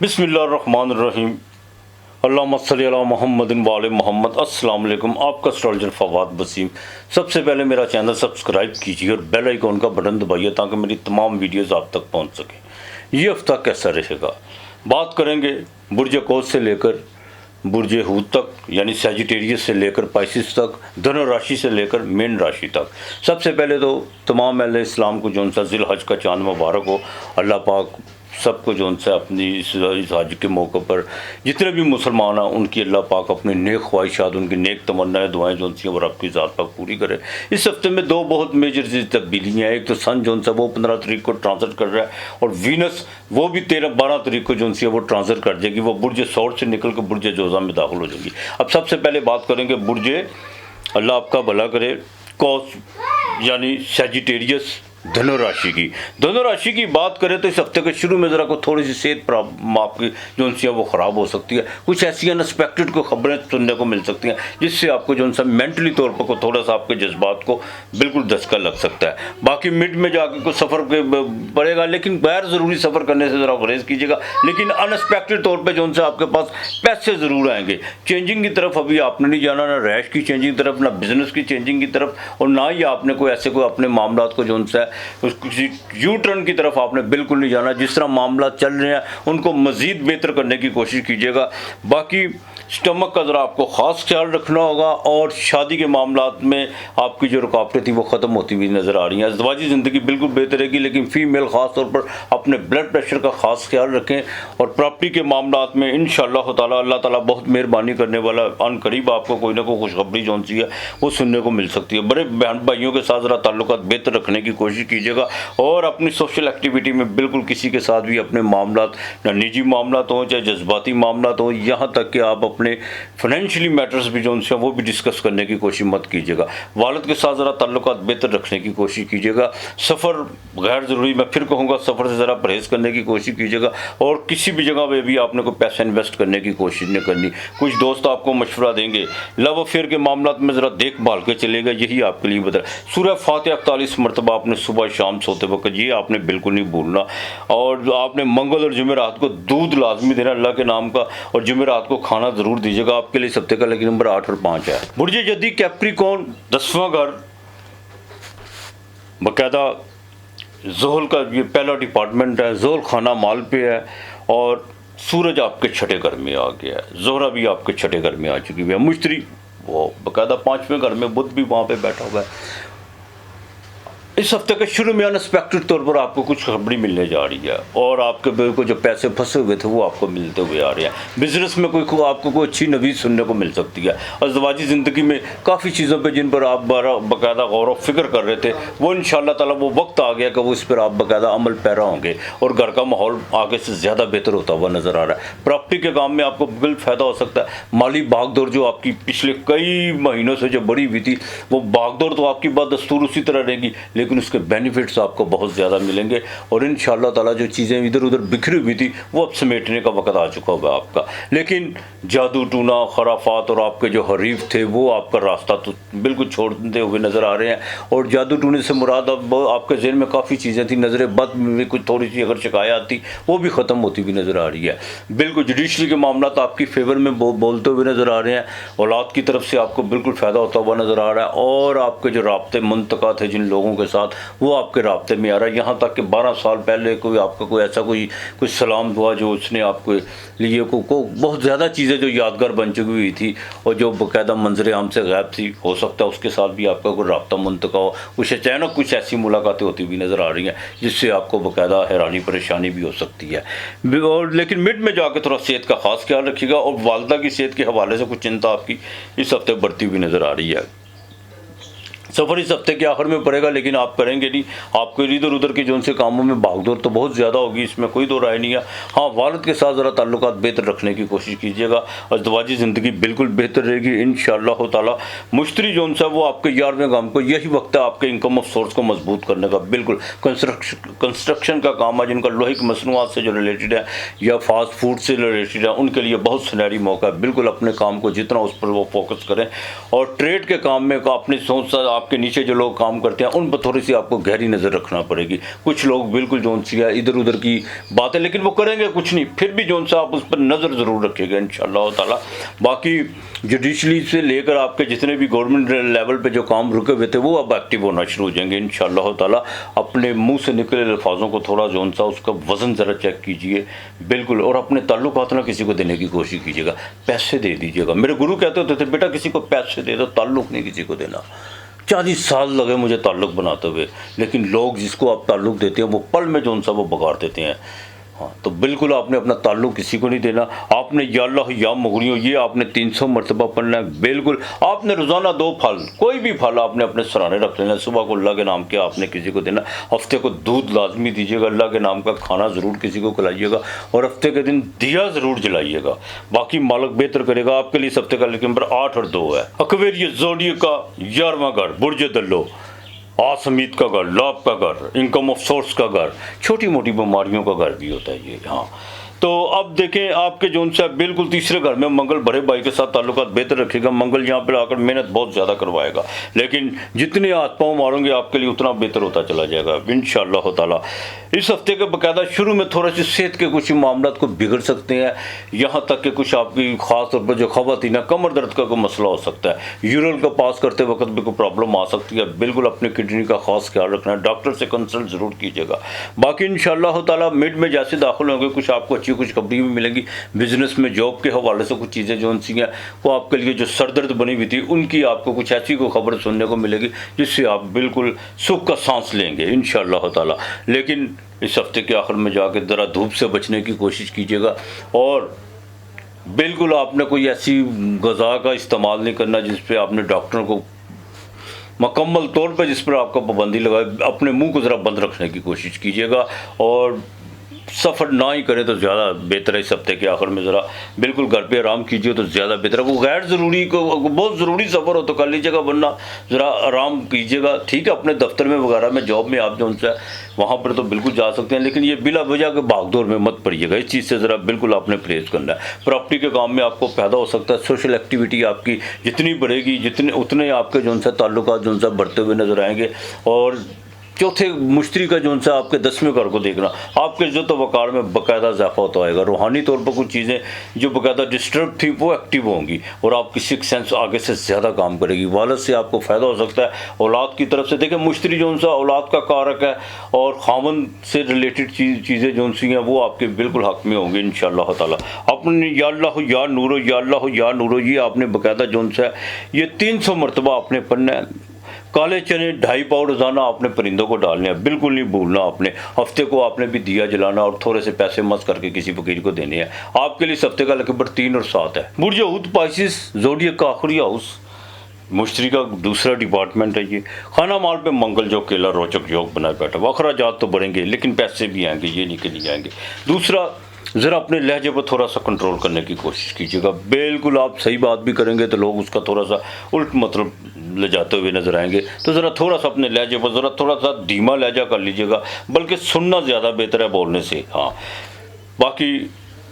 बिस्मिल्लाहिर्रहमानिर्रहीम। अल्लाहुम्मा सल्ली अला मुहम्मदिन व आले मोहम्मद। अस्सलाम वालेकुम। आपका एस्ट्रोलॉजर फवाद वसीम। सबसे पहले मेरा चैनल सब्सक्राइब कीजिए और बेल आइकॉन का बटन दबाइए ताकि मेरी तमाम वीडियोस आप तक पहुंच सकें। ये हफ्ता कैसा रहेगा, बात करेंगे बुर्ज कौस से लेकर बुर्ज हूत तक, यानी सैजिटेरियस से लेकर पाइसिस तक, धनु राशि से लेकर मीन राशि तक। सबसे पहले तो तमाम अहले इस्लाम को जो सा जिल हज का चांद मुबारक हो। अल्लाह पाक सबको जो सा अपनी इस हज के मौके पर जितने भी मुसलमान हैं उनकी अल्लाह पाक अपनी नेक ख्वाहिशात, उनकी नेक तमन्नाएँ दुआएँ जो सी वो रब की ज़ात पाक पूरी करे। इस हफ्ते में दो बहुत मेजर तब्दीलियाँ हैं। एक तो सन जो सा वो 15 तारीख को ट्रांसट कर रहा है और वीनस वो भी 12 तारीख को जो सी वो ट्रांसट कर जाएगी। वो बुर्ज सौर से निकल कर बुर्ज जोज़ा में दाखिल हो जाएगी। अब सबसे पहले बात करेंगे बुर्ज, अल्लाह आपका भला करे, कौस यानी सैजिटेरियस धनु राशि की। धनु राशि की बात करें तो इस हफ्ते के शुरू में ज़रा को थोड़ी सी सेहत प्रॉब्लम आपकी जो सी है वो ख़राब हो सकती है। कुछ ऐसी अनएक्सपेक्टेड को खबरें सुनने को मिल सकती हैं जिससे आपको जो सा मेंटली तौर पर को थोड़ा सा आपके जज्बात को बिल्कुल धचका लग सकता है। बाकी मिड में जाके कुछ सफ़र पड़ेगा, लेकिन गैर ज़रूरी सफ़र करने से ज़रा गुरेज कीजिएगा। लेकिन अनएक्सपेक्टेड तौर पर जो सा आपके पास पैसे ज़रूर आएंगे। चेंजिंग की तरफ अभी आपने नहीं जाना, ना रैश की चेंजिंग की तरफ, ना बिजनेस की चेंजिंग की तरफ, और ना ही आपने कोई ऐसे कोई अपने मामला को जो सा किसी यू टर्न की तरफ आपने बिल्कुल नहीं जाना। जिस तरह मामला चल रहे हैं उनको मज़ीद बेहतर करने की कोशिश कीजिएगा। बाकी स्टमक का ज़रा आपको ख़ास ख्याल रखना होगा और शादी के मामलात में आपकी जो रुकावटें थी वो ख़त्म होती हुई नज़र आ रही हैं। अज़दवाजी ज़िंदगी बिल्कुल बेहतर रहेगी, लेकिन फ़ीमेल ख़ास तौर पर अपने ब्लड प्रेशर का ख़ास ख्याल रखें। और प्रॉपर्टी के मामलात में इंशाअल्लाह ताला अल्लाह ताला बहुत मेहरबानी करने वाला, अन करीब आपको कोई ना कोई खुशखबरी जो सी है वो सुनने को मिल सकती है। बड़े बहन भाइयों के साथ ज़रा ताल्लुकात बेहतर रखने की कोशिश कीजिएगा और अपनी सोशल एक्टिविटी में बिल्कुल किसी के साथ भी अपने मामलात, ना निजी मामलात हों चाहे जज्बाती मामलात हों, यहाँ तक कि आप अपने फाइनेंशियली मैटर्स भी जो उनसे वो भी डिस्कस करने की कोशिश मत कीजिएगा। वालिद के साथ ज़रा ताल्लुकात बेहतर रखने की कोशिश कीजिएगा। सफ़र गैर ज़रूरी, मैं फिर कहूँगा, सफ़र से ज़रा परहेज़ करने की कोशिश कीजिएगा और किसी भी जगह पे भी आपने कोई पैसा इन्वेस्ट करने की कोशिश नहीं करनी। कुछ दोस्त आपको मशवरा देंगे, लव अफेयर के मामलात में ज़रा देखभाल के चलेगा, यही आपके लिए बता। सूरह फातिहा 41 मरतबा आपने सुबह शाम सोते वक्त, ये आपने बिल्कुल नहीं भूलना। और आपने मंगल और जुमेरात को दूध लाजमी देना अल्लाह के नाम का, और जुमेरात को खाना ज़रूर दीजिएगा। आपके लिए सप्ते का लेकिन नंबर 8 और 5 है। बुर्ज जदी कैप्रिकॉर्न 10वां घर, बाकायदा ज़ोहल का ये पहला डिपार्टमेंट है। ज़ोहल खाना माल पे है और सूरज आपके छठे घर में आ गया है। ज़ोहरा भी आपके छठे घर में आ चुकी है। मुश्तरी वो बाकायदा 5वें घर में, बुध भी वहाँ पे बैठा हुआ है। इस हफ्ते के शुरू में अनएक्सपेक्टेड तौर पर आपको कुछ खबरी मिलने जा रही है और आपके बिल्कुल जो पैसे फंसे हुए थे वो आपको मिलते हुए आ रहे हैं। बिजनेस में आपको कोई अच्छी नवीद सुनने को मिल सकती है। अज़दवाजी ज़िंदगी में काफ़ी चीज़ों पे जिन पर आप बाकायदा गौर व फिक्र कर रहे थे वो इंशाअल्लाह ताला वो वक्त आ गया कि वो इस पर आप बाकायदा अमल पैरा होंगे और घर का माहौल आगे से ज़्यादा बेहतर होता हुआ नज़र आ रहा है। प्रॉपर्टी के काम में आपको बिल्कुल फ़ायदा हो सकता है। माली भागदौड़ जो आपकी पिछले कई महीनों से जो बढ़ी हुई थी, वो भागदौड़ तो आपकी बात दस्तूर उसी तरह रहेगी, लेकिन उसके बेनिफिट्स आपको बहुत ज़्यादा मिलेंगे और इंशाअल्लाह ताला जो चीज़ें इधर उधर बिखरी हुई थी वो अब समेटने का वक्त आ चुका होगा आपका। लेकिन जादू टूना, खराफात और आपके जो हरीफ थे वो आपका रास्ता तो बिल्कुल छोड़ते हुए नज़र आ रहे हैं। और जादू टूने से मुराद अब आपके ज़हन में काफ़ी चीज़ें थी, नज़र बद में कुछ थोड़ी सी अगर शिकायत थी वो भी ख़त्म होती हुई नज़र आ रही है। बिल्कुल जुडिशरी के मामला तो आपकी फेवर में बोलते हुए नज़र आ रहे हैं। औलाद की तरफ से आपको बिल्कुल फ़ायदा होता हुआ नज़र आ रहा है और आपके जो राब्ते मुंतका थे जिन लोगों के साथ वो आपके राब्ते में आ रहा है। यहाँ तक कि 12 साल पहले कोई आपका कोई ऐसा कोई सलाम दुआ जो उसने आपके लिए को बहुत ज़्यादा चीज़ें जो यादगार बन चुकी हुई थी और जो बाकायदा मंजर आम से गायब थी, हो सकता है उसके साथ भी आपका कोई राब्ता मुंतका हो। कुछ अचानक कुछ ऐसी मुलाकातें होती हुई नज़र आ रही हैं जिससे आपको बाकायदा हैरानी परेशानी भी हो सकती है। और लेकिन मिड में जाकर थोड़ा सेहत का ख़ास ख्याल रखिएगा और वालदा की सेहत के हवाले से कुछ चिंता आपकी इस हफ्ते बढ़ती हुई नज़र आ रही है। सफ़र इस हफ्ते के आखिर में पड़ेगा, लेकिन आप करेंगे नहीं। आपको इधर उधर के जो उनसे कामों में भागदौड़ तो बहुत ज़्यादा होगी, इसमें कोई दो राय नहीं है। हाँ, वालिद के साथ ज़रा ताल्लुकात बेहतर रखने की कोशिश कीजिएगा। अज़दवाजी ज़िंदगी बिल्कुल बेहतर रहेगी इंशाअल्लाह ताला। मुश्तरी जो उनसा वो आपके 11वें काम को, यही वक्त है आपके इनकम ऑफ सोर्स को मजबूत करने का। बिल्कुल कंस्ट्रक्शन का काम है, जिनका लोहे की मसनूआत से जो रिलेटेड है या फास्ट फूड से रिलेटेड है, उनके लिए बहुत सुनहरी मौका है। बिल्कुल अपने काम को जितना उस पर वो फोकस करें और ट्रेड के काम में आपने सोचा आपके नीचे जो लोग काम करते हैं उन पर थोड़ी सी आपको गहरी नज़र रखना पड़ेगी। कुछ लोग बिल्कुल जो सी है इधर उधर की बातें, लेकिन वो करेंगे कुछ नहीं, फिर भी जो सा आप उस पर नज़र ज़रूर रखिएगा इंशाअल्लाह ताला। बाकी जुडिशली से लेकर आपके जितने भी गवर्नमेंट लेवल पे जो काम रुके हुए थे वो अब एक्टिव होना शुरू हो जाएंगे इंशाअल्लाह ताला। अपने मुंह से निकले अल्फाजों को थोड़ा जो सा उसका वज़न ज़रा चेक कीजिए बिल्कुल, और अपने ताल्लुकात ना किसी को देने की कोशिश कीजिएगा, पैसे दे दीजिएगा। मेरे गुरु कहते होते थे बेटा किसी को पैसे दे दो, ताल्लुक नहीं किसी को देना। 40 साल लगे मुझे ताल्लुक बनाते हुए, लेकिन लोग जिसको आप ताल्लुक देते हैं वो पल में जो सा वो बगाड़ देते हैं। हाँ, तो बिल्कुल आपने अपना ताल्लुक किसी को नहीं देना। आपने या अल्लाह या मुगनियों ये आपने 300 मरतबा पढ़ना है। बिल्कुल आपने रोज़ाना 2 फल, कोई भी फल आपने अपने सराहने रख लेना। सुबह को अल्लाह के नाम के आपने किसी को देना। हफ्ते को दूध लाजमी दीजिएगा, अल्लाह के नाम का खाना ज़रूर किसी को खिलाइएगा, और हफ्ते के दिन दिया ज़रूर जलाइएगा। बाकी मालिक बेहतर करेगा आपके लिए। इस हफ्ते का लेकिन नंबर 8 और 2 है। अक्वेरियस ज़ोडिएक का 11वां घर, बुर्ज दल्लो, आसमीत का घर, लाभ का घर, इनकम ऑफ सोर्स का घर, छोटी मोटी बीमारियों का घर भी होता है ये। हाँ, तो अब देखें आपके जोन से बिल्कुल तीसरे घर में मंगल बड़े भाई के साथ ताल्लुकात बेहतर रखेगा। मंगल यहाँ पर आकर मेहनत बहुत ज़्यादा करवाएगा, लेकिन जितने हाथ पाँव मारोगे आपके लिए उतना बेहतर होता चला जाएगा इंशाअल्लाह ताला। इस हफ्ते के बाकायदा शुरू में थोड़ा सी सेहत के कुछ मामला को बिगड़ सकते हैं, यहाँ तक कि कुछ आपकी ख़ास तौर पर जो ख़वातीन है कमर दर्द का कोई मसला हो सकता है, यूरिन का पास करते वक्त भी कोई प्रॉब्लम आ सकती है। बिल्कुल अपनी किडनी का खास ख्याल रखना है, डॉक्टर से कंसल्ट ज़रूर कीजिएगा। बाकी इंशाअल्लाह ताला मिड में जैसे दाखिल होंगे कुछ आपको अच्छी कुछ खबरी भी मिलेंगी। बिजनेस में जॉब के हवाले से कुछ चीज़ें जो सी हैं वो आपके लिए जो सरदर्द बनी हुई थी उनकी आपको कुछ ऐसी कोई खबर सुनने को मिलेगी जिससे आप बिल्कुल सुख का सांस लेंगे इंशाअल्लाह ताला। लेकिन इस हफ्ते के आखिर में जाकर ज़रा धूप से बचने की कोशिश कीजिएगा, और बिल्कुल आपने कोई ऐसी ग़िज़ा का इस्तेमाल नहीं करना जिस पे आपने डॉक्टरों को मुकम्मल तौर पर जिस पर आपका पाबंदी लगाए। अपने मुंह को ज़रा बंद रखने की कोशिश कीजिएगा, और सफ़र ना ही करें तो ज़्यादा बेहतर है। इस हफ्ते के आखिर में ज़रा बिल्कुल घर पे आराम कीजिए तो ज़्यादा बेहतर है। वो गैर ज़रूरी को बहुत ज़रूरी सफ़र हो तो कर लीजिएगा, वरना ज़रा आराम कीजिएगा। ठीक है, अपने दफ्तर में वगैरह में जॉब में आप जो उनसे वहाँ पर तो बिल्कुल जा सकते हैं, लेकिन ये बिला वजह के भागदौड़ में मत पड़िएगा। इस चीज़ से ज़रा बिल्कुल आपने परहेज़ करना है। प्रॉपर्टी के काम में आपको फ़ायदा हो सकता है। सोशल एक्टिविटी आपकी जितनी बढ़ेगी जितने उतने आपके जो सा ताल्लुकात जो सा बढ़ते हुए नज़र आएंगे। और चौथे मुश्तरी का जो सा आपके 10वें घर को देखना, आपके इज़्ज़त वक़ार में बाकायदा इजाफा होता आएगा। रूहानी तौर पर कुछ चीज़ें जो बाकायदा डिस्टर्ब थी वो एक्टिव होंगी, और आपकी सिक्स सेंस आगे से ज़्यादा काम करेगी। वालिद से आपको फ़ायदा हो सकता है, औलाद की तरफ से। देखें मुश्तरी जो सा औलाद का कारक है, और खावन से रिलेटेड चीज़ें जो सी हैं वो आपके बिल्कुल हक़ में होंगी इंशाअल्लाह ताला। अपने या अल्लाह या नूरो, या अल्लाह या नूरो, ये आपने बाकायदा जो सा ये 300 मरतबा आपने पढ़ना है। काले चने 2.5 पाव रोज़ाना आपने परिंदों को डालने हैं, बिल्कुल नहीं भूलना आपने। हफ्ते को आपने भी दिया जलाना, और थोड़े से पैसे मस करके किसी फकीर को देने हैं। आपके लिए इस हफ्ते का नंबर 3 और 7 है। बुर्ज हूत पाइसिस ज़ोडिएक का आखिरी हाउस, मुश्तरी का दूसरा डिपार्टमेंट है ये। खाना माल पे मंगल जो केला रोचक योग बनाए बैठा। अखराजात तो बढ़ेंगे लेकिन पैसे भी आएंगे, ये नहीं कि नहीं आएंगे। दूसरा, ज़रा अपने लहजे पर थोड़ा सा कंट्रोल करने की कोशिश कीजिएगा। बिल्कुल आप सही बात भी करेंगे तो लोग उसका थोड़ा सा उल्ट मतलब ले जाते हुए नज़र आएंगे, तो ज़रा थोड़ा सा अपने लहजे पर ज़रा थोड़ा सा धीमा लहजा कर लीजिएगा, बल्कि सुनना ज़्यादा बेहतर है बोलने से। हाँ, बाकी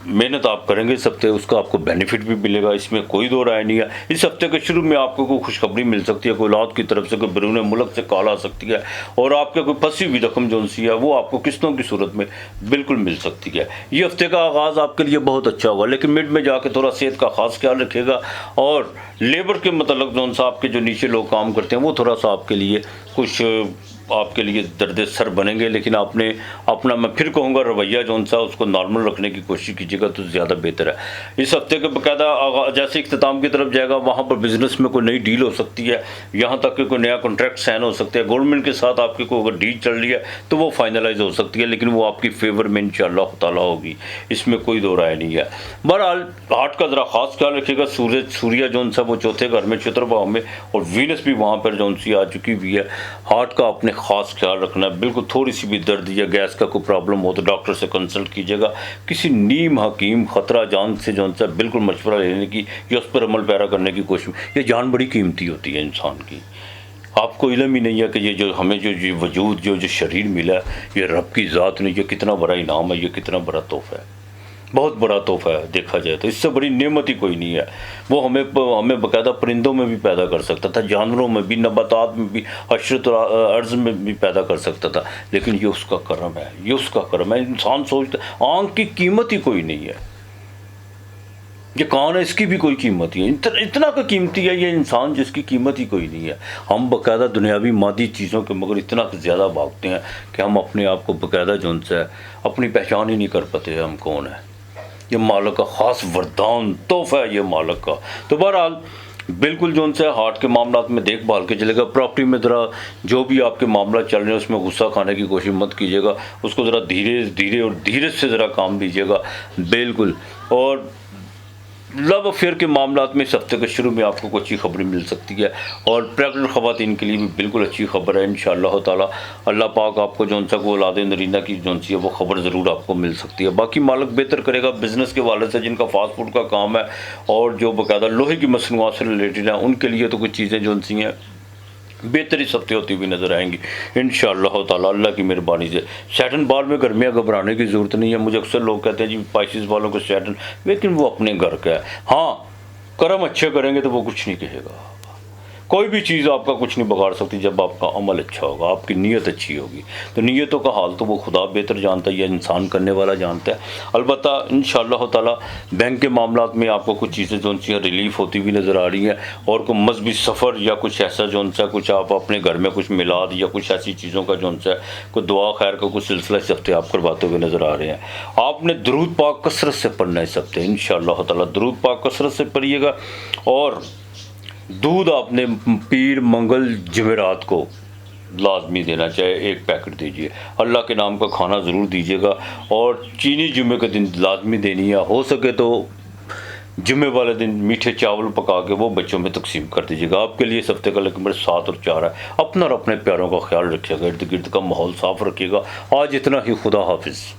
मेहनत आप करेंगे इस हफ्ते, उसका आपको बेनिफिट भी मिलेगा, इसमें कोई दो राय नहीं है। इस हफ्ते के शुरू में आपको कोई खुशखबरी मिल सकती है, कोई औलाद की तरफ से, कोई बैरून मुल्क से कॉल आ सकती है, और आपके कोई फंसी हुई रकम जो सी है वो आपको किस्तों की सूरत में बिल्कुल मिल सकती है। ये हफ्ते का आगाज़ आपके लिए बहुत अच्छा होगा, लेकिन मिड में जाके थोड़ा सेहत का खास ख्याल रखिएगा। और लेबर के मतलब जो सा आपके जो नीचे लोग काम करते हैं वो थोड़ा सा आपके लिए कुछ आपके लिए दर्द सर बनेंगे, लेकिन आपने अपना, मैं फिर कहूँगा, रवैया जो सा उसको नॉर्मल रखने की कोशिश कीजिएगा तो ज़्यादा बेहतर है। इस हफ्ते के बाकायदा जैसे इख्तिताम की तरफ जाएगा वहाँ पर बिज़नेस में कोई नई डील हो सकती है, यहाँ तक कि कोई नया कॉन्ट्रैक्ट साइन हो सकता है। गवर्नमेंट के साथ आपकी कोई अगर डील चल रही है तो वो फाइनलाइज हो सकती है, लेकिन वो आपकी फेवर में इंशाअल्लाह ताला होगी, इसमें कोई दो राय नहीं है। बहरहाल हार्ट का ज़रा खास ख्याल रखिएगा। सूर्य जो सा वो चौथे घर में चतुर्भाव में, और वीनस भी वहाँ पर जो सी आ चुकी हुई है। हार्ट का अपने ख़ास ख्याल रखना है। बिल्कुल थोड़ी सी भी दर्द या गैस का कोई प्रॉब्लम हो तो डॉक्टर से कंसल्ट कीजिएगा। किसी नीम हकीम ख़तरा जान से जो सा बिल्कुल मशवरा लेने की या उस पर अमल पैरा करने की कोशिश। ये जान बड़ी कीमती होती है इंसान की, आपको इल्म ही नहीं है कि ये जो हमें जो वजूद जो शरीर मिला है ये रब की ज़ात ने, ये कितना बड़ा इनाम है, ये कितना बड़ा तोहफ़ा है। बहुत बड़ा तोहफ़ा है देखा जाए तो, इससे बड़ी नेमत ही कोई नहीं है। वो हमें बाकायदा परिंदों में भी पैदा कर सकता था, जानवरों में भी, नबातात में भी, हशरत और अर्ज़ में भी पैदा कर सकता था, लेकिन ये उसका करम है, ये उसका करम है। इंसान सोचता आँख की कीमत ही कोई नहीं है, ये कौन है इसकी भी कोई कीमत ही है, इतना का कीमती है ये इंसान जिसकी कीमत ही कोई नहीं है। हम बाकायदा दुनियावी मादी चीज़ों के मगर इतना ज़्यादा भागते हैं कि हम अपने आप को बाकायदा जो उनसे अपनी पहचान ही नहीं कर पाते हम कौन है। ये मालिक का ख़ास वरदान तोहफ़ा है ये मालिक का। तो बहरहाल बिल्कुल जो उनसे हार्ट के मामला में देखभाल के चलेगा। प्रॉपर्टी में ज़रा जो भी आपके मामला चल रहे हैं उसमें गुस्सा खाने की कोशिश मत कीजिएगा, उसको ज़रा धीरे धीरे और धीरे से ज़रा काम लीजिएगा बिल्कुल। और लव अफेयर के मामलात में इस हफ्ते के शुरू में आपको कुछ अच्छी खबरें मिल सकती है, और प्रेगनेंट ख़वातीन के लिए भी बिल्कुल अच्छी खबर है इंशाअल्लाह ताला। अल्लाह पाक आपको जौन सा को औलाद नरीना की जौन सी है वो खबर ज़रूर आपको मिल सकती है। बाकी मालिक बेहतर करेगा। बिज़नेस के वाले से जिनका फास्ट फूड का काम है और जो बाकायदा लोहे की मसनूआत से रिलेटेड है उनके लिए तो कुछ चीज़ें जौन सी हैं बेहतरी सख्ती होती हुई नज़र आएंगी इंशाअल्लाह ताला अल्लाह की मेहरबानी से। सैटर्न बार में गर्मियाँ घबराने की ज़रूरत नहीं है। मुझे अक्सर लोग कहते हैं जी स्पाइसिस वालों को सैटर्न, लेकिन वो अपने घर का है। हाँ, कर्म अच्छे करेंगे तो वो कुछ नहीं कहेगा। कोई भी चीज़ आपका कुछ नहीं बिगाड़ सकती जब आपका अमल अच्छा होगा, आपकी नीयत अच्छी होगी। तो नीयतों का हाल तो वो खुदा बेहतर जानता है या इंसान करने वाला जानता है। अलबत्ता इंशाअल्लाह ताला बैंक के मामलात में आपको कुछ चीज़ें जो उनकी रिलीफ होती हुई नज़र आ रही हैं, और कोई मजहबी सफ़र या कुछ ऐसा जो उनसा कुछ आप अपने घर में कुछ मिलाद या कुछ ऐसी चीज़ों का जो उनसा कोई दुआ खैर का कुछ सिलसिला इस हफ्ते आप करवाते हुए नज़र आ रहे हैं। आपने दुरूद पाक कसरत से पढ़ना है इस हफ्ते इंशाअल्लाह ताला। दुरूद पाक कसरत से पढ़िएगा, और दूध आपने पीर मंगल जमेरात को लाजमी देना, चाहे एक पैकेट दीजिए। अल्लाह के नाम का खाना ज़रूर दीजिएगा, और चीनी जुमे के दिन लाजमी देनी है। हो सके तो जुमे वाले दिन मीठे चावल पका के वो बच्चों में तकसीम कर दीजिएगा। आपके लिए इस हफ्ते का नंबर 7 और 4 है। अपना और अपने प्यारों का ख्याल रखिएगा, इर्द गिर्द का माहौल साफ़ रखिएगा। आज इतना ही, खुदा हाफिज़।